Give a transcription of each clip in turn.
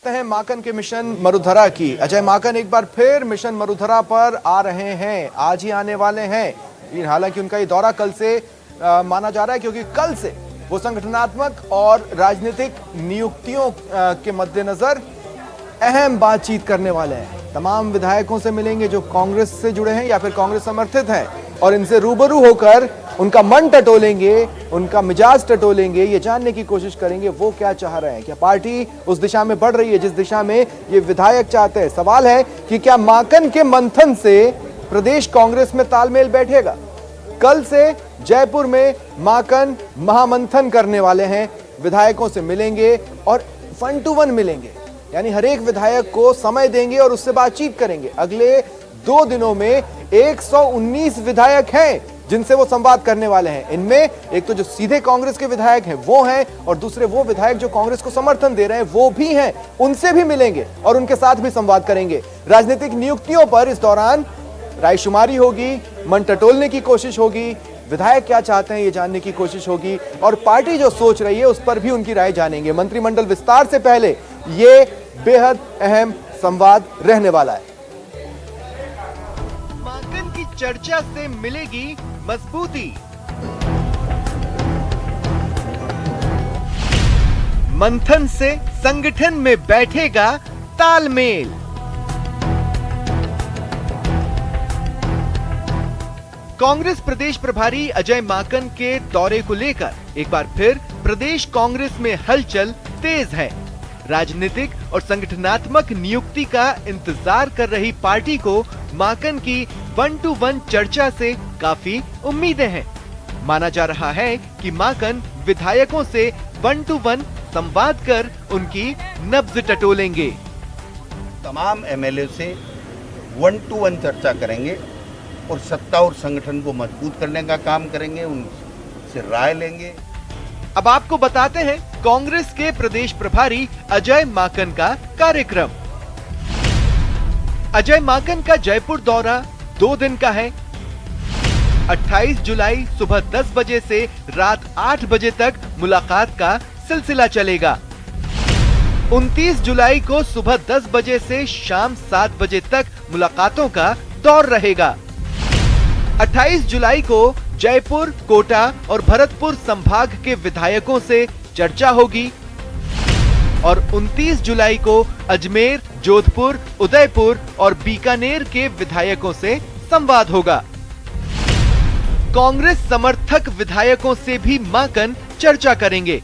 हैं माकन के मिशन मरुधरा की। अजय माकन एक बार फिर मिशन मरुधरा पर आ रहे हैं, आज ही आने वाले हैं। हालांकि उनका ये दौरा कल से माना जा रहा है, क्योंकि कल से वो संगठनात्मक और राजनीतिक नियुक्तियों के मद्देनजर अहम बातचीत करने वाले हैं। तमाम विधायकों से मिलेंगे जो कांग्रेस से जुड़े हैं या फिर कांग्रेस समर्थित हैं, और इनसे रूबरू होकर उनका मन टटोलेंगे, उनका मिजाज टटोलेंगे, ये जानने की कोशिश करेंगे वो क्या चाह रहे हैं। क्या पार्टी उस दिशा में बढ़ रही है जिस दिशा में ये विधायक चाहते हैं? सवाल है कि क्या माकन के मंथन से प्रदेश कांग्रेस में तालमेल बैठेगा? कल से जयपुर में माकन महामंथन करने वाले हैं, विधायकों से मिलेंगे और 1 to 1 मिलेंगे, यानी हर एक विधायक को समय देंगे और उससे बातचीत करेंगे। अगले 2 दिनों में 119 विधायक हैं जिनसे वो संवाद करने वाले हैं। इनमें एक तो जो सीधे कांग्रेस के विधायक हैं वो हैं, और दूसरे वो विधायक जो कांग्रेस को समर्थन दे रहे हैं वो भी हैं, उनसे भी मिलेंगे और उनके साथ भी संवाद करेंगे। राजनीतिक नियुक्तियों पर इस दौरान रायशुमारी होगी, मन टटोलने की कोशिश होगी, विधायक क्या चाहते हैं ये जानने की कोशिश होगी, और पार्टी जो सोच रही है उस पर भी उनकी राय जानेंगे। मंत्रिमंडल विस्तार से पहले ये बेहद अहम संवाद रहने वाला है। माकन की चर्चा से मिलेगी मजबूती। मंथन से संगठन में बैठेगा तालमेल। कांग्रेस प्रदेश प्रभारी अजय माकन के दौरे को लेकर एक बार फिर प्रदेश कांग्रेस में हलचल तेज है। राजनीतिक और संगठनात्मक नियुक्ति का इंतजार कर रही पार्टी को माकन की 1 to 1 चर्चा से काफी उम्मीदें हैं। माना जा रहा है कि माकन विधायकों से 1 to 1 संवाद कर उनकी नब्ज टटोलेंगे। तमाम एमएलए से 1 to 1 चर्चा करेंगे और सत्ता और संगठन को मजबूत करने का काम करेंगे, उनसे राय लेंगे। अब आपको बताते हैं कांग्रेस के प्रदेश प्रभारी अजय माकन का कार्यक्रम। अजय माकन का जयपुर दौरा 2 दिन का है। 28 जुलाई सुबह 10 बजे से रात 8 बजे तक मुलाकात का सिलसिला चलेगा। 29 जुलाई को सुबह 10 बजे से शाम 7 बजे तक मुलाकातों का दौर रहेगा। 28 जुलाई को जयपुर, कोटा और भरतपुर संभाग के विधायकों से चर्चा होगी और 29 जुलाई को अजमेर, जोधपुर, उदयपुर और बीकानेर के विधायकों से संवाद होगा। कांग्रेस समर्थक विधायकों से भी माकन चर्चा करेंगे।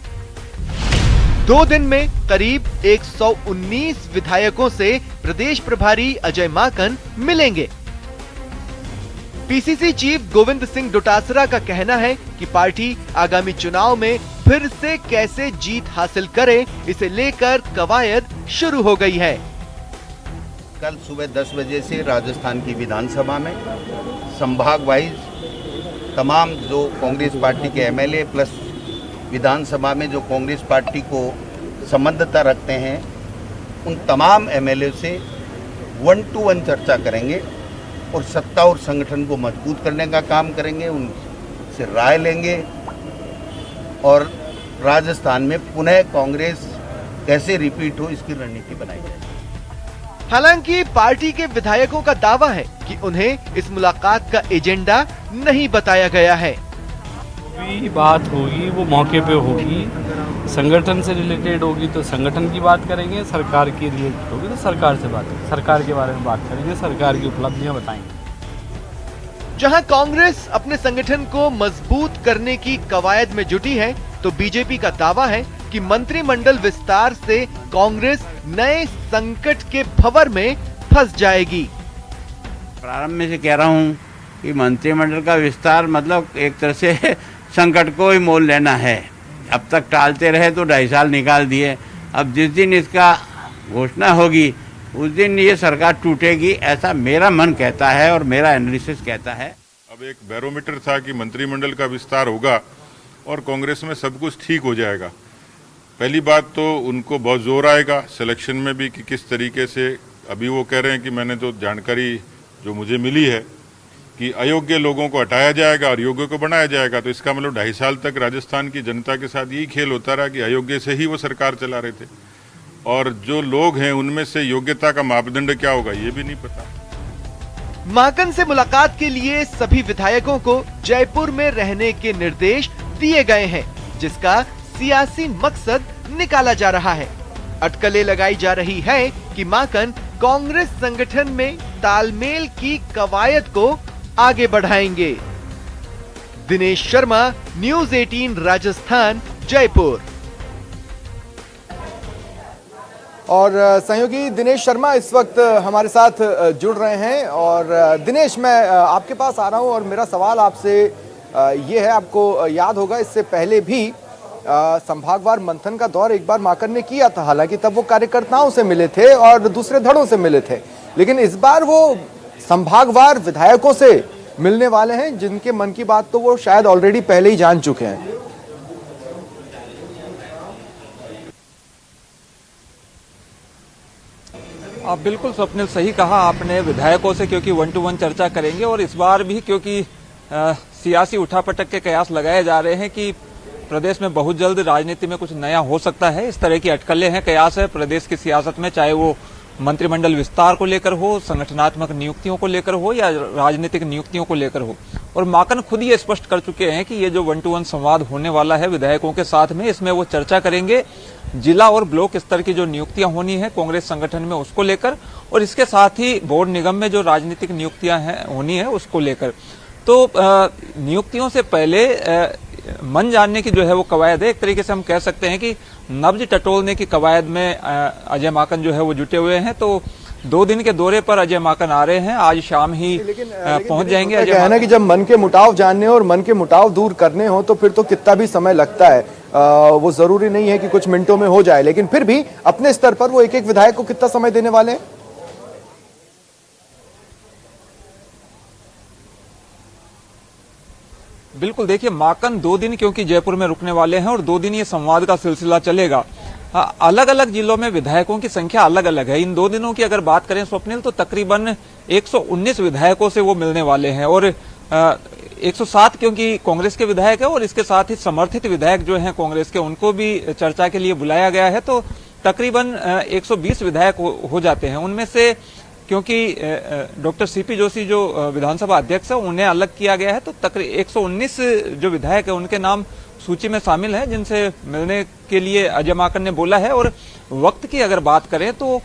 2 दिन में करीब 119 विधायकों से प्रदेश प्रभारी अजय माकन मिलेंगे। पीसीसी चीफ गोविंद सिंह डोटासरा का कहना है कि पार्टी आगामी चुनाव में फिर से कैसे जीत हासिल करे, इसे लेकर कवायद शुरू हो गई है। कल सुबह 10 बजे से राजस्थान की विधानसभा में संभाग वाइज तमाम जो कांग्रेस पार्टी के एमएलए प्लस विधानसभा में जो कांग्रेस पार्टी को संबद्धता रखते हैं, उन तमाम एमएलए से 1 to 1 चर्चा करेंगे और सत्ता और संगठन को मजबूत करने का काम करेंगे, उनसे राय लेंगे और राजस्थान में पुनः कांग्रेस कैसे रिपीट हो इसकी रणनीति बनाई जाएगी। हालांकि पार्टी के विधायकों का दावा है कि उन्हें इस मुलाकात का एजेंडा नहीं बताया गया है। भी बात होगी वो मौके पे होगी, संगठन से रिलेटेड होगी तो संगठन की बात करेंगे, सरकार की रिलेटेड होगी तो सरकार से बात करेंगे, सरकार के बारे में बात करेंगे, सरकार की उपलब्धियां बताएंगे। जहां कांग्रेस अपने संगठन को मजबूत करने की कवायद में जुटी है, तो बीजेपी का दावा है कि मंत्रिमंडल विस्तार से कांग्रेस नए संकट के भंवर में फंस जाएगी। प्रारंभ में से कह रहा हूं कि मंत्रिमंडल का विस्तार मतलब एक तरह से संकट को ही मोल लेना है। अब तक टालते रहे तो 2.5 साल निकाल दिए, अब जिस दिन इसका घोषणा होगी उस दिन ये सरकार टूटेगी, ऐसा मेरा मन कहता है और मेरा एनालिसिस कहता है। अब एक बैरोमीटर था कि मंत्रिमंडल का विस्तार होगा और कांग्रेस में सब कुछ ठीक हो जाएगा। पहली बात तो उनको बहुत जोर आएगा सिलेक्शन में भी कि किस तरीके से, अभी वो कह रहे हैं कि मैंने तो जानकारी जो मुझे मिली है कि अयोग्य लोगों को हटाया जाएगा और योग्य को बनाया जाएगा, तो इसका मतलब 2.5 साल तक राजस्थान की जनता के साथ यही खेल होता रहा कि अयोग्य से ही वो सरकार चला रहे थे। और जो लोग हैं उनमें से योग्यता का मापदंड क्या होगा ये भी नहीं पता। माकन से मुलाकात के लिए सभी विधायकों को जयपुर में रहने के निर्देश दिए गए हैं, जिसका सियासी मकसद निकाला जा रहा है। अटकलें लगाई जा रही है कि माकन कांग्रेस संगठन में तालमेल की कवायद को आगे बढ़ाएंगे। दिनेश शर्मा, न्यूज़ 18 राजस्थान, जयपुर। और सहयोगी दिनेश शर्मा इस वक्त हमारे साथ जुड़ रहे हैं। और दिनेश, मैं आपके पास आ रहा हूं और मेरा सवाल आपसे ये है, आपको याद होगा इससे पहले भी संभागवार मंथन का दौर एक बार माकन ने किया था, हालांकि तब वो कार्यकर्ताओं से मिले थे और दूसरे धड़ों से मिले थे, लेकिन इस बार वो संभागवार विधायकों से मिलने वाले हैं जिनके मन की बात तो वो शायद ऑलरेडी पहले ही जान चुके हैं। आप बिल्कुल स्वप्निल सही कहा आपने, विधायकों से क्योंकि 1 to 1 चर्चा करेंगे। और इस बार भी क्योंकि सियासी उठापटक के कयास लगाए जा रहे हैं कि प्रदेश में बहुत जल्द राजनीति में कुछ नया हो सकता है, इस तरह की अटकलें हैं, कयास है प्रदेश की सियासत में, चाहे वो मंत्रिमंडल विस्तार को लेकर हो, संगठनात्मक नियुक्तियों को लेकर हो या राजनीतिक नियुक्तियों को लेकर हो। और माकन खुद ये स्पष्ट कर चुके हैं कि ये जो 1 to 1 संवाद होने वाला है विधायकों के साथ में, इसमें वो चर्चा करेंगे जिला और ब्लॉक स्तर की जो नियुक्तियां होनी है कांग्रेस संगठन में उसको लेकर, और इसके साथ ही बोर्ड निगम में जो राजनीतिक नियुक्तियां होनी है उसको लेकर। तो नियुक्तियों से पहले मन जानने की जो है वो कवायद है, एक तरीके से हम कह सकते हैं कि नब्ज टटोलने की कवायद में अजय माकन जो है वो जुटे हुए हैं। तो 2 दिन के दौरे पर अजय माकन आ रहे हैं, आज शाम ही पहुंच जाएंगे। अजय कहना कि जब मन के मुटाव जानने और मन के मुटाव दूर करने हो तो फिर तो कितना भी समय लगता है, वो जरूरी नहीं है कि कुछ मिनटों में हो जाए, लेकिन फिर भी अपने स्तर पर वो एक एक विधायक को कितना समय देने वाले हैं? बिल्कुल, देखिए माकन 2 दिन क्योंकि जयपुर में रुकने वाले हैं और 2 दिन ये संवाद का सिलसिला चलेगा। अलग अलग जिलों में विधायकों की संख्या अलग अलग है। इन 2 दिनों की अगर बात करें स्वप्निल तो तकरीबन 119 विधायकों से वो मिलने वाले हैं और 107 क्योंकि कांग्रेस के विधायक है और इसके साथ ही समर्थित विधायक जो हैं कांग्रेस के उनको भी चर्चा के लिए बुलाया गया है। तो तकरीबन 120 विधायक हो जाते हैं। उनमें से क्योंकि डॉक्टर सीपी जोशी जो विधानसभा अध्यक्ष है उन्हें अलग किया गया है, तो तकरीबन 119 जो विधायक है उनके नाम सूची में शामिल है जिनसे मिलने के लिए अजय माकन ने बोला है। और वक्त की अगर बात करें तो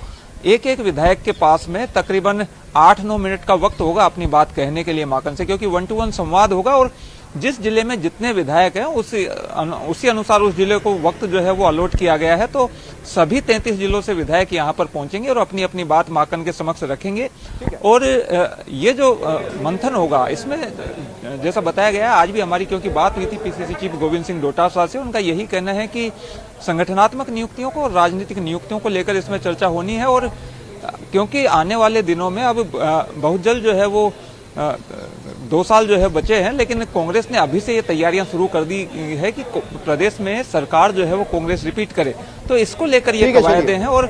एक एक विधायक के पास में तकरीबन 8-9 मिनट का वक्त होगा अपनी बात कहने के लिए माकन से, क्योंकि 1 to 1 संवाद होगा और जिस जिले में जितने विधायक हैं उसी अनुसार उस जिले को वक्त जो है वो अलॉट किया गया है। तो सभी 33 जिलों से विधायक यहाँ पर पहुंचेंगे और अपनी अपनी बात माकन के समक्ष रखेंगे। और ये जो मंथन होगा इसमें जैसा बताया गया है, आज भी हमारी क्योंकि बात हुई थी पीसीसी चीफ गोविंद सिंह डोटासरा से, उनका यही कहना है कि संगठनात्मक नियुक्तियों को और राजनीतिक नियुक्तियों को लेकर इसमें चर्चा होनी है। और क्योंकि आने वाले दिनों में अब बहुत जल्द जो है वो 2 साल जो है बचे हैं, लेकिन कांग्रेस ने अभी से ये तैयारियां शुरू कर दी है कि प्रदेश में सरकार जो है वो कांग्रेस रिपीट करे। तो इसको लेकर ये कवायदें हैं और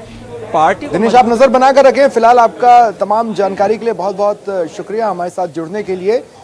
पार्टी को दिनेश आप नजर बनाकर रखें। फिलहाल आपका तमाम जानकारी के लिए बहुत बहुत शुक्रिया, हमारे साथ जुड़ने के लिए।